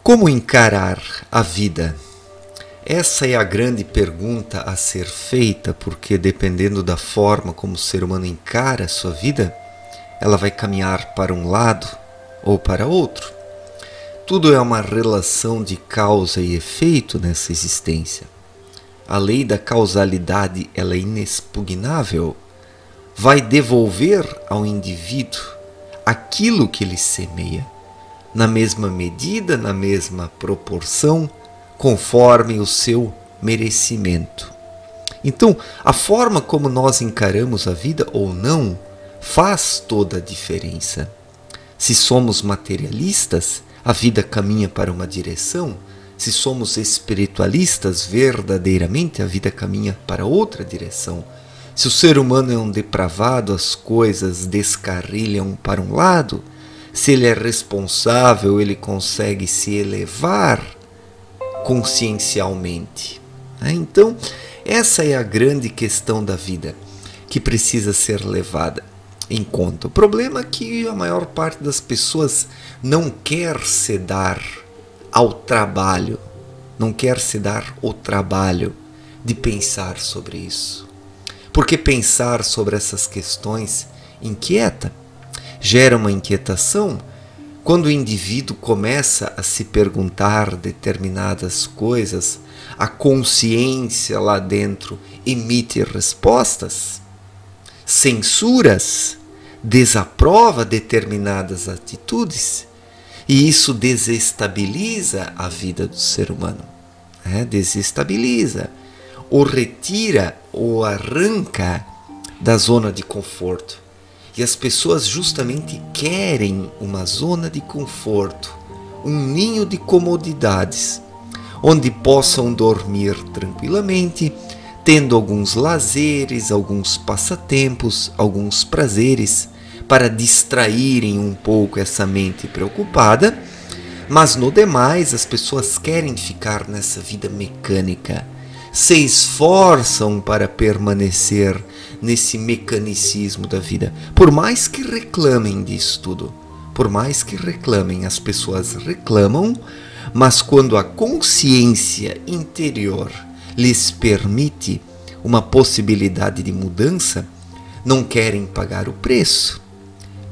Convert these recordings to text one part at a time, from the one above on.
Como encarar a vida? Essa é a grande pergunta a ser feita, porque dependendo da forma como o ser humano encara a sua vida, ela vai caminhar para um lado ou para outro. Tudo é uma relação de causa e efeito nessa existência. A lei da causalidade, ela é inexpugnável. Vai devolver ao indivíduo aquilo que ele semeia, na mesma medida, na mesma proporção, conforme o seu merecimento. Então, a forma como nós encaramos a vida ou não faz toda a diferença. Se somos materialistas, a vida caminha para uma direção. Se somos espiritualistas, verdadeiramente a vida caminha para outra direção. Se o ser humano é um depravado, as coisas descarrilham para um lado. Se ele é responsável, ele consegue se elevar consciencialmente. Então, essa é a grande questão da vida que precisa ser levada em conta. O problema é que a maior parte das pessoas não quer se dar ao trabalho, não quer se dar o trabalho de pensar sobre isso. Porque pensar sobre essas questões inquieta, gera uma inquietação. Quando o indivíduo começa a se perguntar determinadas coisas, a consciência lá dentro emite respostas, censuras, desaprova determinadas atitudes, e isso desestabiliza a vida do ser humano. Desestabiliza, o retira, o arranca da zona de conforto. E as pessoas justamente querem uma zona de conforto, um ninho de comodidades, onde possam dormir tranquilamente, tendo alguns lazeres, alguns passatempos, alguns prazeres, para distraírem um pouco essa mente preocupada, mas no demais as pessoas querem ficar nessa vida mecânica, se esforçam para permanecer nesse mecanicismo da vida. Por mais que reclamem disso tudo, por mais que reclamem, as pessoas reclamam, mas quando a consciência interior lhes permite uma possibilidade de mudança, não querem pagar o preço,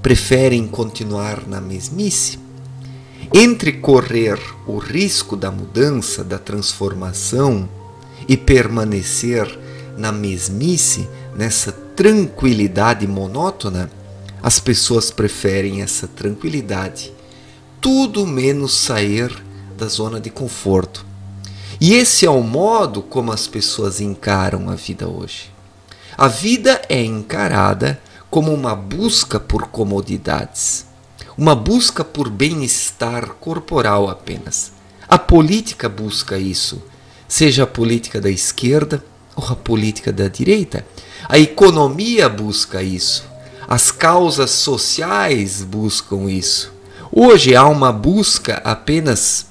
preferem continuar na mesmice. Entre correr o risco da mudança, da transformação, e permanecer na mesmice, nessa tranquilidade monótona, as pessoas preferem essa tranquilidade, tudo menos sair da zona de conforto. E esse é o modo como as pessoas encaram a vida hoje. A vida é encarada como uma busca por comodidades, uma busca por bem-estar corporal apenas. A política busca isso, seja a política da esquerda ou a política da direita. A economia busca isso. As causas sociais buscam isso. Hoje há uma busca apenas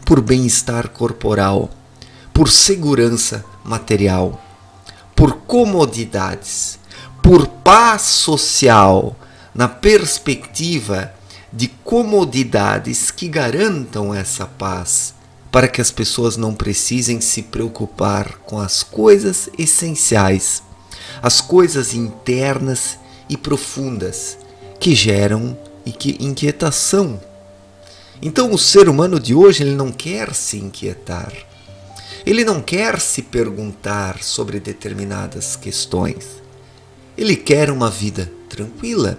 por bem-estar corporal, por segurança material, por comodidades, por paz social, na perspectiva de comodidades que garantam essa paz, para que as pessoas não precisem se preocupar com as coisas essenciais, as coisas internas e profundas que geram inquietação. Então o ser humano de hoje, ele não quer se inquietar, ele não quer se perguntar sobre determinadas questões, ele quer uma vida tranquila.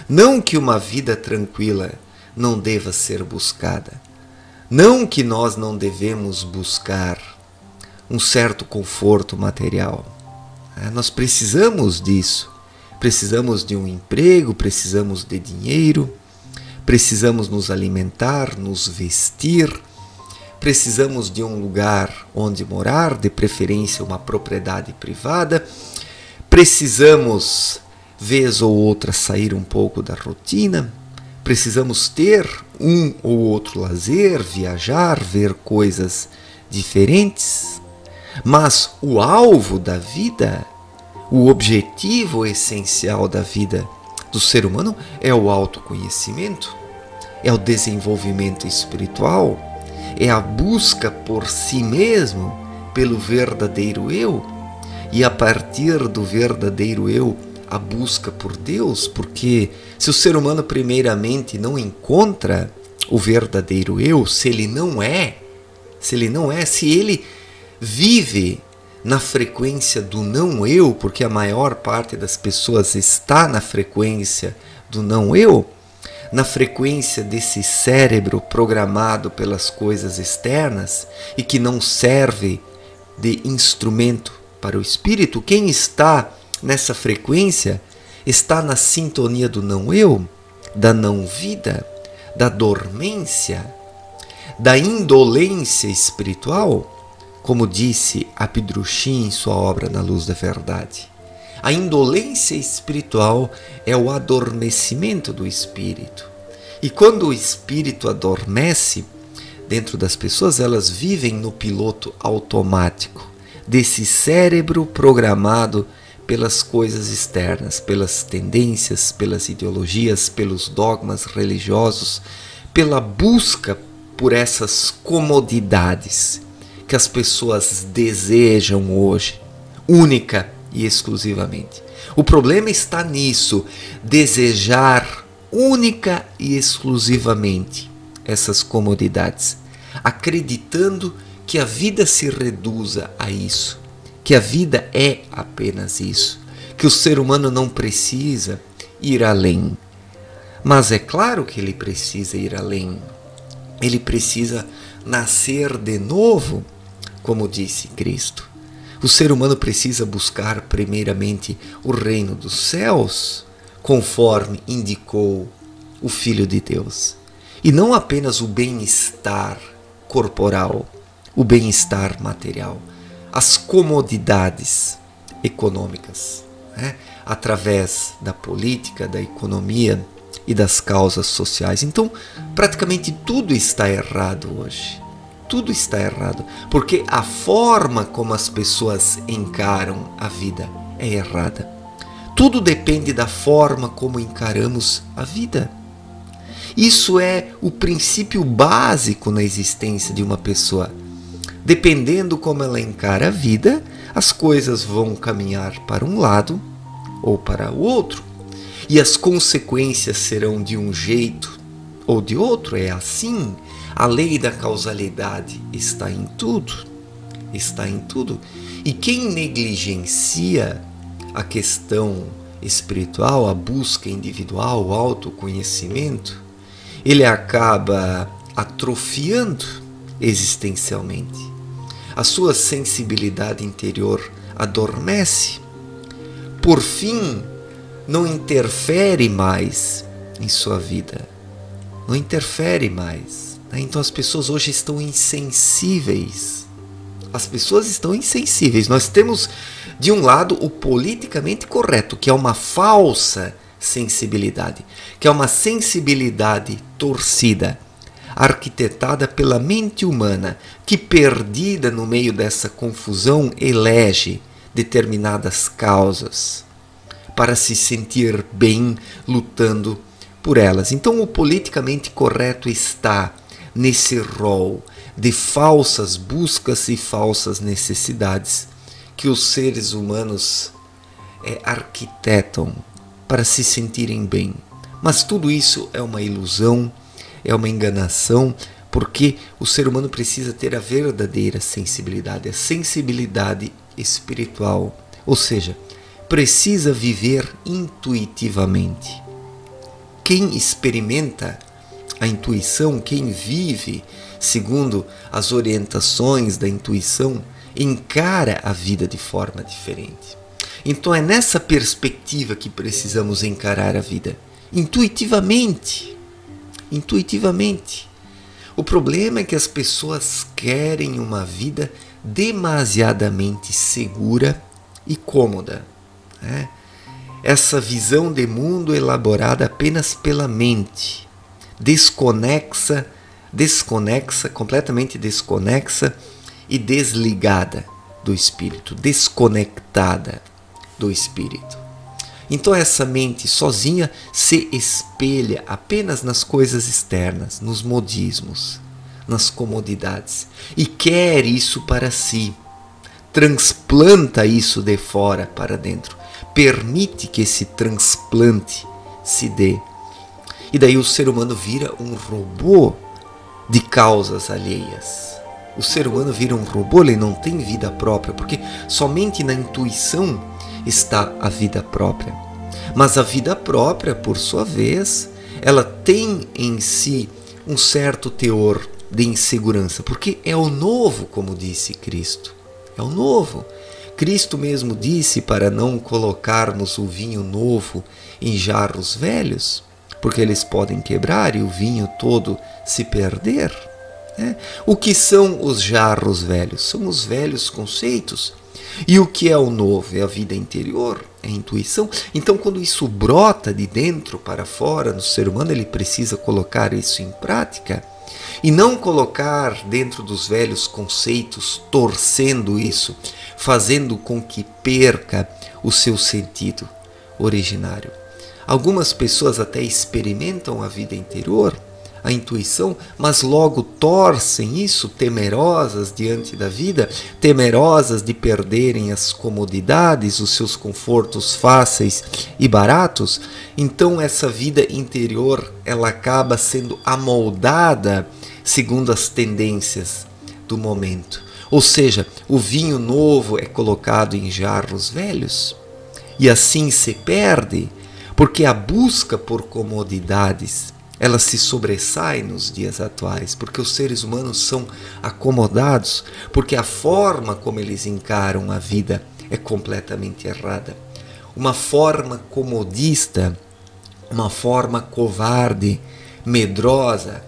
Não que uma vida tranquila não deva ser buscada, não que nós não devemos buscar um certo conforto material. Nós precisamos disso. Precisamos de um emprego, precisamos de dinheiro, precisamos nos alimentar, nos vestir, precisamos de um lugar onde morar, de preferência uma propriedade privada, precisamos, vez ou outra, sair um pouco da rotina, precisamos ter um ou outro lazer, viajar, ver coisas diferentes, mas o alvo da vida, o objetivo essencial da vida do ser humano é o autoconhecimento, é o desenvolvimento espiritual, é a busca por si mesmo, pelo verdadeiro eu, e a partir do verdadeiro eu, a busca por Deus, porque se o ser humano primeiramente não encontra o verdadeiro eu, se ele vive na frequência do não eu, porque a maior parte das pessoas está na frequência do não eu, na frequência desse cérebro programado pelas coisas externas e que não serve de instrumento para o espírito, quem está nessa frequência está na sintonia do não eu, da não vida, da dormência, da indolência espiritual, como disse Apidrushim em sua obra Na Luz da Verdade. A indolência espiritual é o adormecimento do espírito. E quando o espírito adormece dentro das pessoas, elas vivem no piloto automático desse cérebro programado pelas coisas externas, pelas tendências, pelas ideologias, pelos dogmas religiosos, pela busca por essas comodidades que as pessoas desejam hoje, única e exclusivamente. O problema está nisso, desejar única e exclusivamente essas comodidades, acreditando que a vida se reduza a isso, que a vida é apenas isso, que o ser humano não precisa ir além. Mas é claro que ele precisa ir além. Ele precisa nascer de novo, como disse Cristo. O ser humano precisa buscar primeiramente o reino dos céus, conforme indicou o Filho de Deus. E não apenas o bem-estar corporal, o bem-estar material, as comodidades econômicas, né? Através da política, da economia e das causas sociais. Então, praticamente tudo está errado hoje. Tudo está errado, porque a forma como as pessoas encaram a vida é errada. Tudo depende da forma como encaramos a vida. Isso é o princípio básico na existência de uma pessoa. Dependendo como ela encara a vida, as coisas vão caminhar para um lado ou para o outro. E as consequências serão de um jeito ou de outro. É assim. A lei da causalidade está em tudo. Está em tudo. E quem negligencia a questão espiritual, a busca individual, o autoconhecimento, ele acaba atrofiando existencialmente. A sua sensibilidade interior adormece. Por fim, não interfere mais em sua vida. Não interfere mais. Então as pessoas hoje estão insensíveis. As pessoas estão insensíveis. Nós temos, de um lado, o politicamente correto, que é uma falsa sensibilidade, que é uma sensibilidade torcida, arquitetada pela mente humana, que, perdida no meio dessa confusão, elege determinadas causas para se sentir bem lutando por elas. Então o politicamente correto está nesse rol de falsas buscas e falsas necessidades que os seres humanos arquitetam para se sentirem bem. Mas tudo isso é uma ilusão, é uma enganação, porque o ser humano precisa ter a verdadeira sensibilidade, a sensibilidade espiritual, ou seja, precisa viver intuitivamente. Quem experimenta a intuição, quem vive segundo as orientações da intuição, encara a vida de forma diferente. Então é nessa perspectiva que precisamos encarar a vida, intuitivamente. Intuitivamente. O problema é que as pessoas querem uma vida demasiadamente segura e cômoda, né? Essa visão de mundo elaborada apenas pela mente, completamente desconexa e desligada do espírito, desconectada do espírito. Então essa mente sozinha se espelha apenas nas coisas externas, nos modismos, nas comodidades, e quer isso para si, transplanta isso de fora para dentro, permite que esse transplante se dê. E daí o ser humano vira um robô de causas alheias. O ser humano vira um robô, ele não tem vida própria, porque somente na intuição está a vida própria. Mas a vida própria, por sua vez, ela tem em si um certo teor de insegurança, porque é o novo, como disse Cristo. É o novo. Cristo mesmo disse para não colocarmos o vinho novo em jarros velhos, porque eles podem quebrar e o vinho todo se perder. O que são os jarros velhos? São os velhos conceitos. E o que é o novo? É a vida interior, é a intuição. Então, quando isso brota de dentro para fora no ser humano, ele precisa colocar isso em prática e não colocar dentro dos velhos conceitos, torcendo isso, fazendo com que perca o seu sentido originário. Algumas pessoas até experimentam a vida interior, a intuição, mas logo torcem isso, temerosas diante da vida, temerosas de perderem as comodidades, os seus confortos fáceis e baratos. Então essa vida interior, ela acaba sendo amoldada segundo as tendências do momento. Ou seja, o vinho novo é colocado em jarros velhos e assim se perde, porque a busca por comodidades, ela se sobressai nos dias atuais, porque os seres humanos são acomodados, porque a forma como eles encaram a vida é completamente errada. Uma forma comodista, uma forma covarde, medrosa,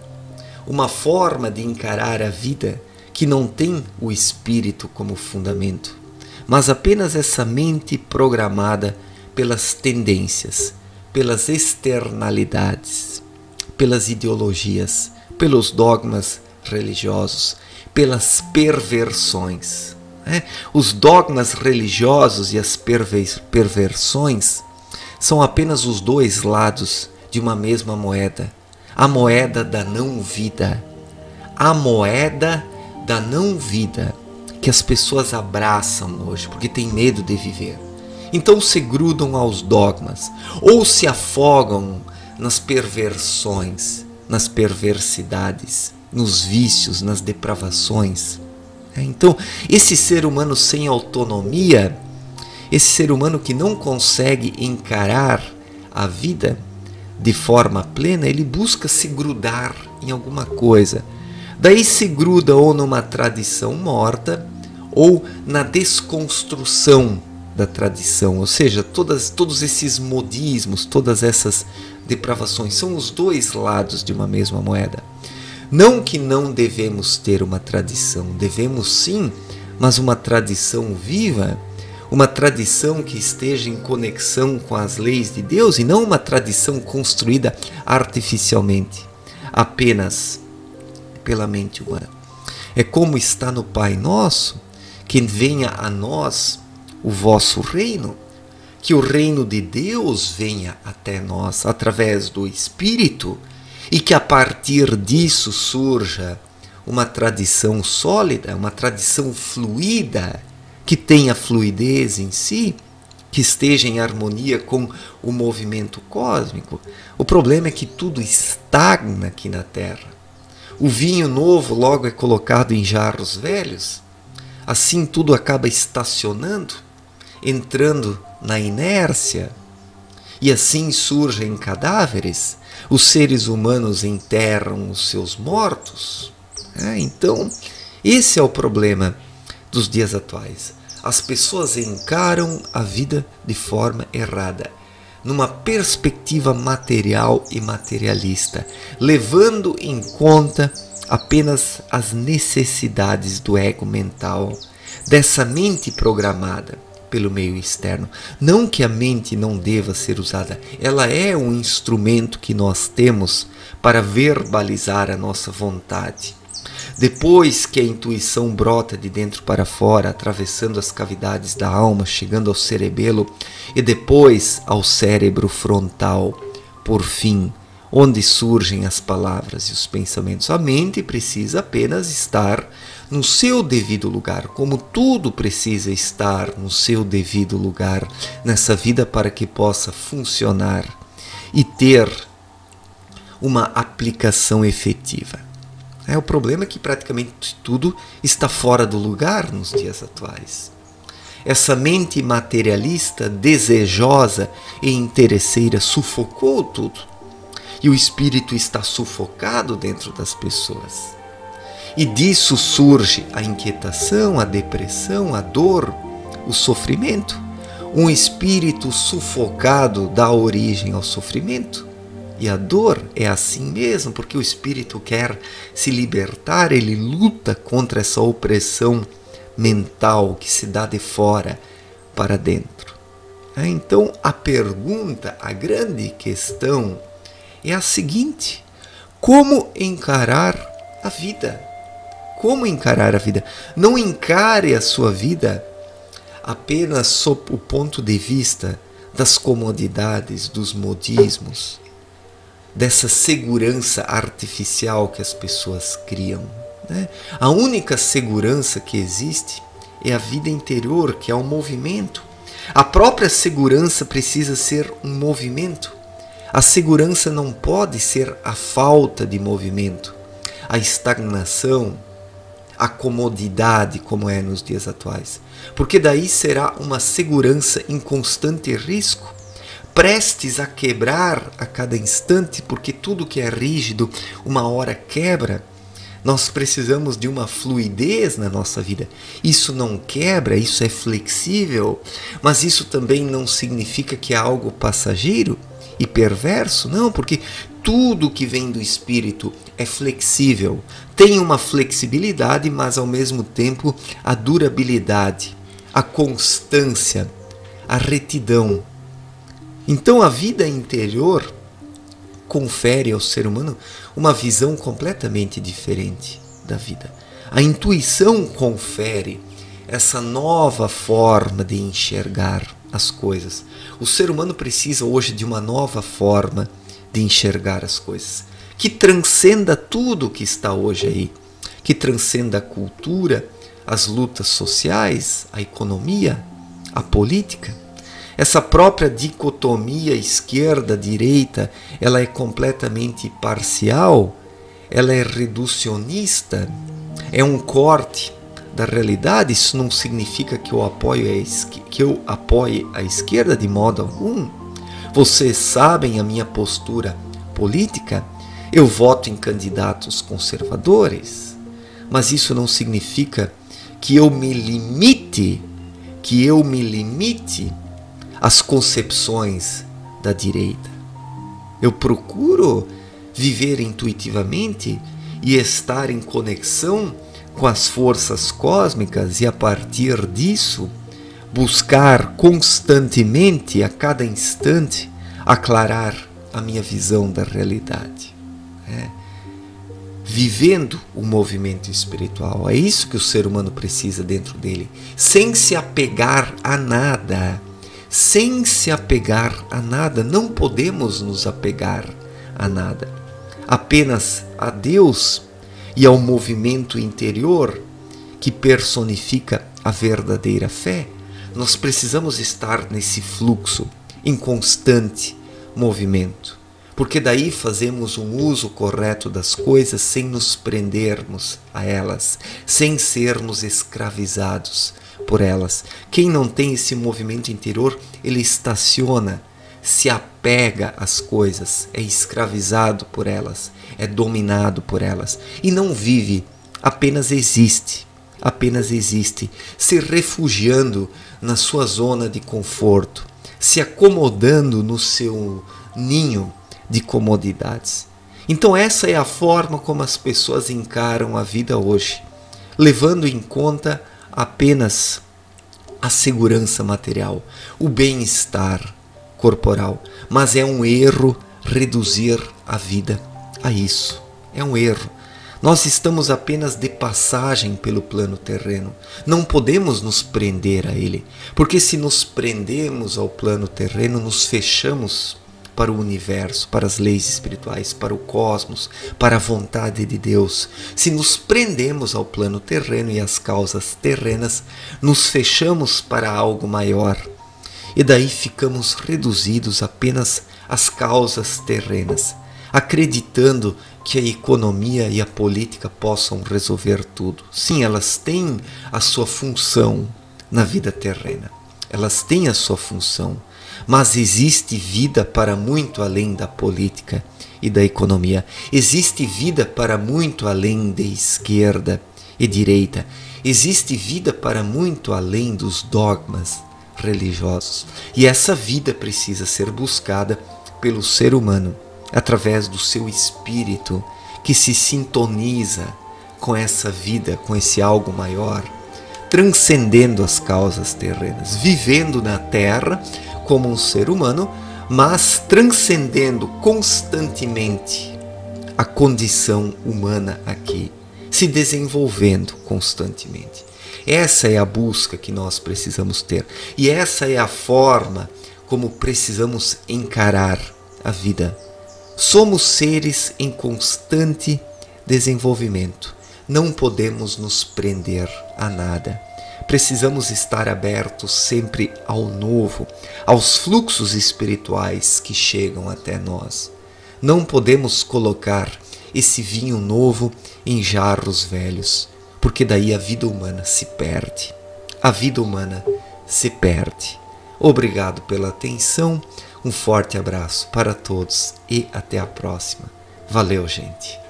uma forma de encarar a vida que não tem o espírito como fundamento, mas apenas essa mente programada pelas tendências, pelas externalidades, pelas ideologias, pelos dogmas religiosos, pelas perversões. Os dogmas religiosos e as perversões são apenas os dois lados de uma mesma moeda. A moeda da não-vida. A moeda da não-vida que as pessoas abraçam hoje porque têm medo de viver. Então se grudam aos dogmas ou se afogam nas perversões, nas perversidades, nos vícios, nas depravações. Então, esse ser humano sem autonomia, esse ser humano que não consegue encarar a vida de forma plena, ele busca se grudar em alguma coisa. Daí se gruda ou numa tradição morta ou na desconstrução da tradição, ou seja, todos esses modismos, todas essas depravações são os dois lados de uma mesma moeda. Não que não devemos ter uma tradição, devemos sim, mas uma tradição viva, uma tradição que esteja em conexão com as leis de Deus e não uma tradição construída artificialmente, apenas pela mente humana. É como está no Pai Nosso, que venha a nós o vosso reino, que o reino de Deus venha até nós através do Espírito e que a partir disso surja uma tradição sólida, uma tradição fluida, que tenha fluidez em si, que esteja em harmonia com o movimento cósmico. O problema é que tudo estagna aqui na Terra. O vinho novo logo é colocado em jarros velhos, assim tudo acaba estacionando, entrando na inércia, e assim surgem cadáveres, os seres humanos enterram os seus mortos. Então, esse é o problema dos dias atuais. As pessoas encaram a vida de forma errada, numa perspectiva material e materialista, levando em conta apenas as necessidades do ego mental, dessa mente programada pelo meio externo. Não que a mente não deva ser usada, ela é um instrumento que nós temos para verbalizar a nossa vontade. Depois que a intuição brota de dentro para fora, atravessando as cavidades da alma, chegando ao cerebelo e depois ao cérebro frontal, por fim onde surgem as palavras e os pensamentos. A mente precisa apenas estar no seu devido lugar, como tudo precisa estar no seu devido lugar nessa vida para que possa funcionar e ter uma aplicação efetiva. O problema é que praticamente tudo está fora do lugar nos dias atuais. Essa mente materialista, desejosa e interesseira sufocou tudo. E o espírito está sufocado dentro das pessoas. E disso surge a inquietação, a depressão, a dor, o sofrimento. Um espírito sufocado dá origem ao sofrimento. E a dor é assim mesmo, porque o espírito quer se libertar, ele luta contra essa opressão mental que se dá de fora para dentro. Então a pergunta, a grande questão é a seguinte: como encarar a vida? Como encarar a vida? Não encare a sua vida apenas sob o ponto de vista das comodidades, dos modismos, dessa segurança artificial que as pessoas criam. A única segurança que existe é a vida interior, que é o movimento. A própria segurança precisa ser um movimento. A segurança não pode ser a falta de movimento, a estagnação, a comodidade, como é nos dias atuais. Porque daí será uma segurança em constante risco, prestes a quebrar a cada instante, porque tudo que é rígido uma hora quebra. Nós precisamos de uma fluidez na nossa vida. Isso não quebra, isso é flexível, mas isso também não significa que é algo passageiro e perverso, não, porque tudo que vem do espírito é flexível, tem uma flexibilidade, mas ao mesmo tempo a durabilidade, a constância, a retidão. Então a vida interior confere ao ser humano uma visão completamente diferente da vida. A intuição confere essa nova forma de enxergar as coisas. O ser humano precisa hoje de uma nova forma de enxergar as coisas, que transcenda tudo que está hoje aí, que transcenda a cultura, as lutas sociais, a economia, a política. Essa própria dicotomia esquerda-direita, ela é completamente parcial, ela é reducionista, é um corte da realidade. Isso não significa que eu apoie a esquerda de modo algum. Vocês sabem a minha postura política, eu voto em candidatos conservadores, mas isso não significa que eu me limite às concepções da direita. Eu procuro viver intuitivamente e estar em conexão com as forças cósmicas e, a partir disso, buscar constantemente, a cada instante, aclarar a minha visão da realidade. Vivendo o movimento espiritual. É isso que o ser humano precisa dentro dele, sem se apegar a nada. Sem se apegar a nada. Não podemos nos apegar a nada. Apenas a Deus e ao movimento interior que personifica a verdadeira fé. Nós precisamos estar nesse fluxo, em constante movimento, porque daí fazemos um uso correto das coisas sem nos prendermos a elas, sem sermos escravizados por elas. Quem não tem esse movimento interior, ele estaciona, se apega às coisas, é escravizado por elas, é dominado por elas e não vive, apenas existe, se refugiando na sua zona de conforto, se acomodando no seu ninho de comodidades. Então essa é a forma como as pessoas encaram a vida hoje, levando em conta apenas a segurança material, o bem-estar corporal. Mas é um erro reduzir a vida a isso. É um erro. Nós estamos apenas de passagem pelo plano terreno. Não podemos nos prender a ele, porque se nos prendemos ao plano terreno, nos fechamos para o universo, para as leis espirituais, para o cosmos, para a vontade de Deus. Se nos prendemos ao plano terreno e às causas terrenas, nos fechamos para algo maior. E daí ficamos reduzidos apenas às causas terrenas, acreditando que a economia e a política possam resolver tudo. Sim, elas têm a sua função na vida terrena. Elas têm a sua função, mas existe vida para muito além da política e da economia. Existe vida para muito além de esquerda e direita. Existe vida para muito além dos dogmas religiosos. E essa vida precisa ser buscada pelo ser humano através do seu espírito, que se sintoniza com essa vida, com esse algo maior, transcendendo as causas terrenas, vivendo na Terra como um ser humano, mas transcendendo constantemente a condição humana aqui, se desenvolvendo constantemente. Essa é a busca que nós precisamos ter, e essa é a forma como precisamos encarar a vida. Somos seres em constante desenvolvimento. Não podemos nos prender a nada. Precisamos estar abertos sempre ao novo, aos fluxos espirituais que chegam até nós. Não podemos colocar esse vinho novo em jarros velhos, porque daí a vida humana se perde. A vida humana se perde. Obrigado pela atenção, um forte abraço para todos e até a próxima. Valeu, gente!